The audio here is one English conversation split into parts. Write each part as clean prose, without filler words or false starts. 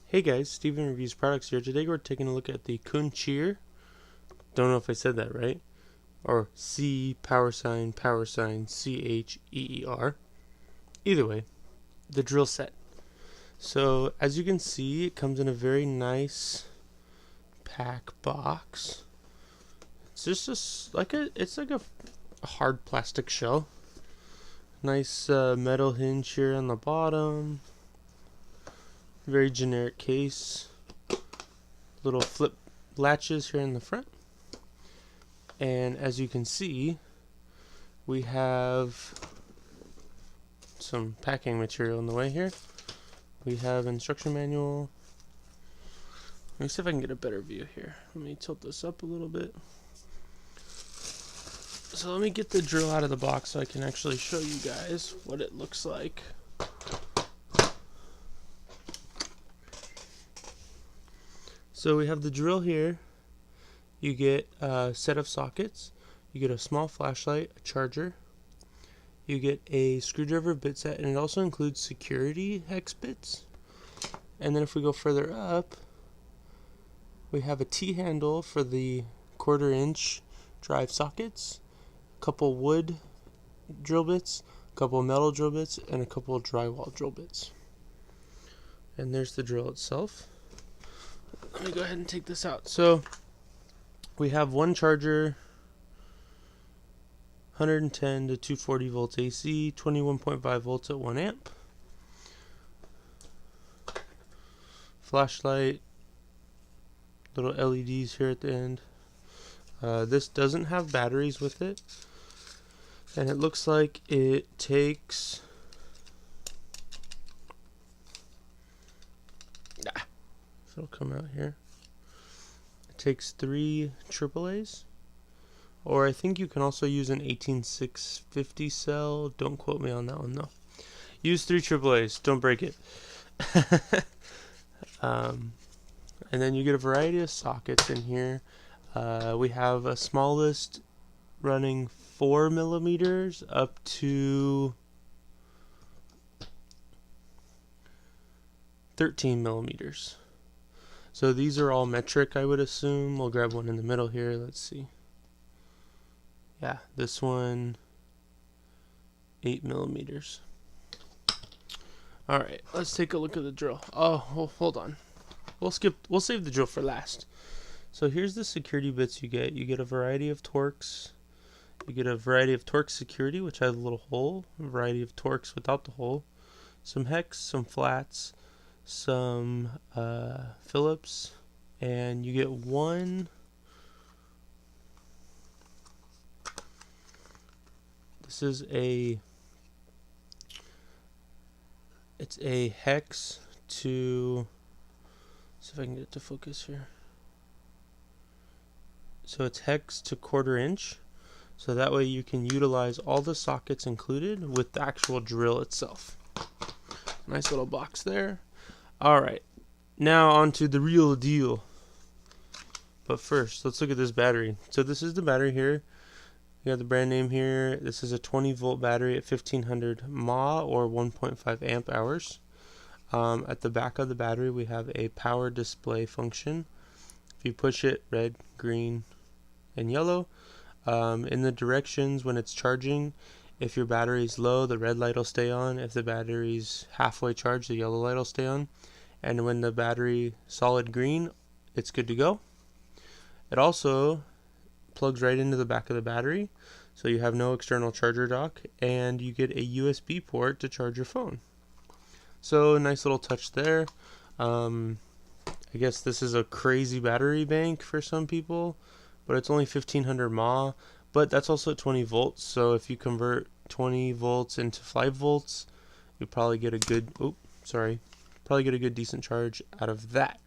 Hey guys, Steven Reviews Products here. Today we're taking a look at the Kuncheer. Don't know if I said that right. Or C #CHEER. Either way, the drill set. So as you can see, it comes in a very nice pack box. It's just like a hard plastic shell. Nice metal hinge here on the bottom. Very generic case. Little flip latches here in the front. And as you can see, we have some packing material in the way here. We have instruction manual. Let me see if I can get a better view here. Let me tilt this up a little bit. So let me get the drill out of the box so I can actually show you guys what it looks like. So we have the drill here. You get a set of sockets. You get a small flashlight, a charger. You get a screwdriver bit set, and it also includes security hex bits. And then if we go further up, we have a T-handle for the 1/4 inch drive sockets, a couple wood drill bits, a couple metal drill bits, and a couple drywall drill bits. And there's the drill itself. Let me go ahead and take this out. So we have one charger, 110 to 240 volts AC, 21.5 volts at 1 amp. Flashlight, little LEDs here at the end. This doesn't have batteries with it, and it looks like it takes it'll come out here. It takes 3 AAAs, or I think you can also use an 18650 cell. Don't quote me on that one though. Use 3 AAAs. Don't break it. And then you get a variety of sockets in here. We have a smallest running 4 millimeters up to 13 millimeters. So these are all metric, I would assume. We'll grab one in the middle here. Let's see. Yeah, this one, 8 millimeters. Alright, let's take a look at the drill. Oh, hold on. We'll save the drill for last. So here's the security bits you get. You get a variety of Torx. You get a variety of Torx security, which has a little hole. A variety of Torx without the hole. Some hex, some flats, some Phillips, and you get one. This is it's a hex to, see if I can get it to focus here. So it's hex to 1/4 inch, so that way you can utilize all the sockets included with the actual drill itself. Nice little box there. Alright, now on to the real deal. But first, let's look at this battery. So this is the battery here. You got the brand name here. This is a 20 volt battery at 1500 mAh or 1.5 amp hours. At the back of the battery we have a power display function. If you push it, red, green, and yellow. In the directions when it's charging, if your battery's low, the red light will stay on. If the battery's halfway charged, the yellow light will stay on. And when the battery solid green, it's good to go. It also plugs right into the back of the battery, so you have no external charger dock, and you get a USB port to charge your phone. So nice little touch there. I guess this is a crazy battery bank for some people, but it's only 1500 mAh, but that's also at 20 volts, so if you convert 20 volts into 5 volts, you probably get a good, decent charge out of that.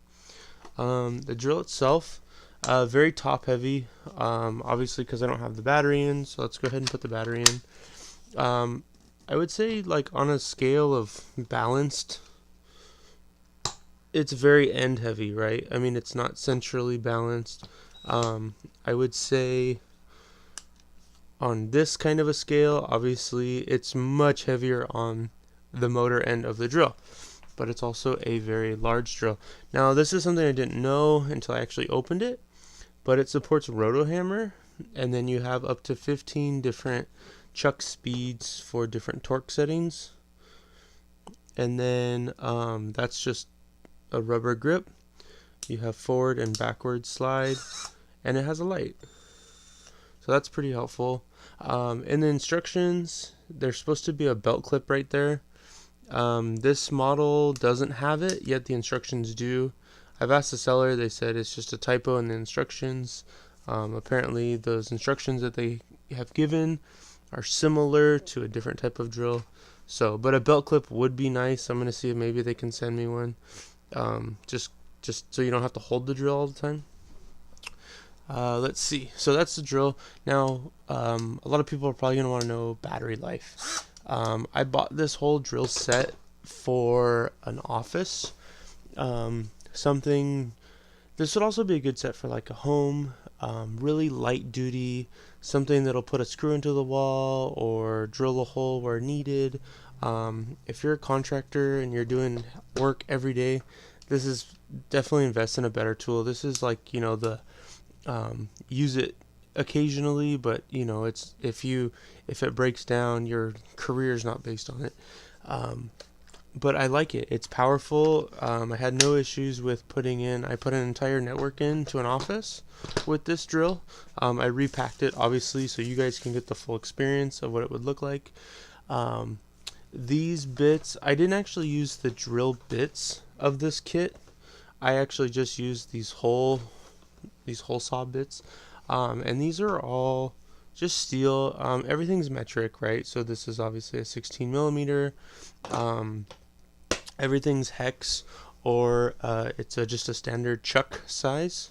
The drill itself, very top heavy, obviously because I don't have the battery in, so let's go ahead and put the battery in. I would say, like, on a scale of balanced, it's very end heavy, right? I mean, it's not centrally balanced. I would say on this kind of a scale, obviously it's much heavier on the motor end of the drill. but it's also a very large drill. Now this is something I didn't know until I actually opened it, but it supports rotohammer, and then you have up to 15 different chuck speeds for different torque settings. And then that's just a rubber grip. You have forward and backward slide, and it has a light. So that's pretty helpful. In the instructions, there's supposed to be a belt clip right there. This model doesn't have it, yet the instructions do. I've asked the seller, they said it's just a typo in the instructions. Apparently those instructions that they have given are similar to a different type of drill. So, but a belt clip would be nice. I'm going to see if maybe they can send me one. Just so you don't have to hold the drill all the time. Let's see. So that's the drill. Now, a lot of people are probably going to want to know battery life. I bought this whole drill set for an office. This would also be a good set for like a home, really light duty, something that'll put a screw into the wall or drill a hole where needed. If you're a contractor and you're doing work every day, this is definitely invest in a better tool. This is like, you know, the use it occasionally, but you know, it's if it breaks down, your career is not based on it. But I like it. It's powerful. I had no issues with I put an entire network into an office with this drill. I repacked it obviously so you guys can get the full experience of what it would look like. These bits, I didn't actually use the drill bits of this kit. I actually just used these hole saw bits. And these are all just steel. Everything's metric, right? So this is obviously a 16 millimeter. Everything's hex, or it's just a standard chuck size.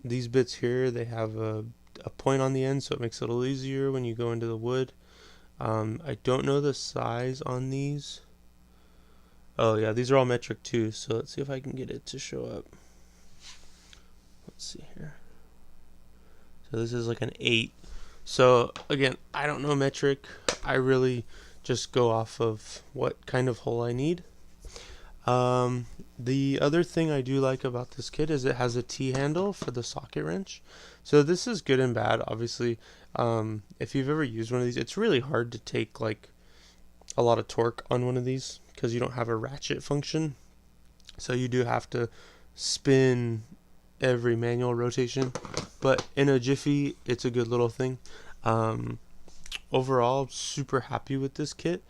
These bits here, they have a point on the end, so it makes it a little easier when you go into the wood. I don't know the size on these. Oh yeah, these are all metric too, so let's see if I can get it to show up. Let's see here. So this is like an 8. So again, I don't know metric. I really just go off of what kind of hole I need. The other thing I do like about this kit is it has a T-handle for the socket wrench. So this is good and bad, obviously. If you've ever used one of these, it's really hard to take like a lot of torque on one of these because you don't have a ratchet function. So you do have to spin every manual rotation, but in a jiffy, it's a good little thing. Overall, super happy with this kit.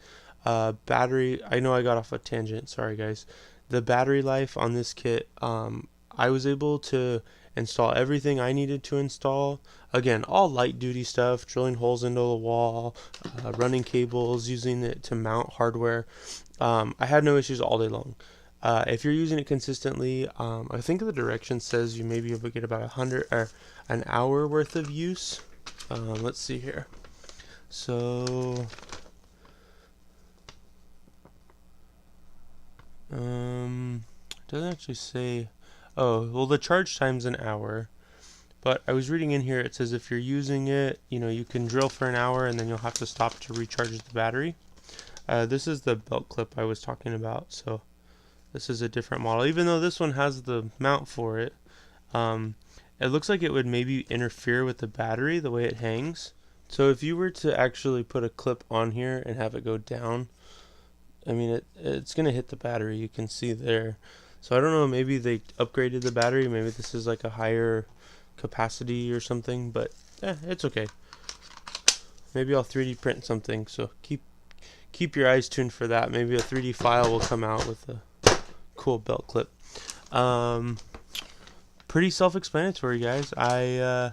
Battery, I know I got off a tangent, sorry guys. The battery life on this kit, I was able to install everything I needed to install. Again, all light duty stuff, drilling holes into the wall, running cables, using it to mount hardware. I had no issues all day long. If you're using it consistently, I think the direction says you may be able to get about 100 or an hour worth of use. Let's see here. So doesn't actually say. Oh, well, the charge time's an hour, but I was reading in here, it says if you're using it, you know, you can drill for an hour and then you'll have to stop to recharge the battery. This is the belt clip I was talking about, so this is a different model. Even though this one has the mount for it, it looks like it would maybe interfere with the battery the way it hangs. So if you were to actually put a clip on here and have it go down, I mean, it's going to hit the battery, you can see there. So I don't know, maybe they upgraded the battery, maybe this is like a higher capacity or something, but it's okay. Maybe I'll 3D print something, so keep your eyes tuned for that. Maybe a 3D file will come out with a cool belt clip. Pretty self-explanatory, guys. I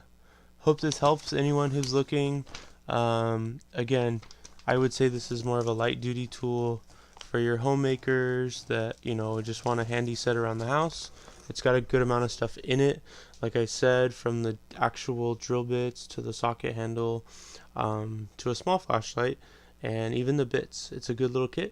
hope this helps anyone who's looking. Again, I would say this is more of a light duty tool for your homemakers that, you know, just want a handy set around the house. It's got a good amount of stuff in it, like I said, from the actual drill bits to the socket handle, to a small flashlight, and even the bits. It's a good little kit.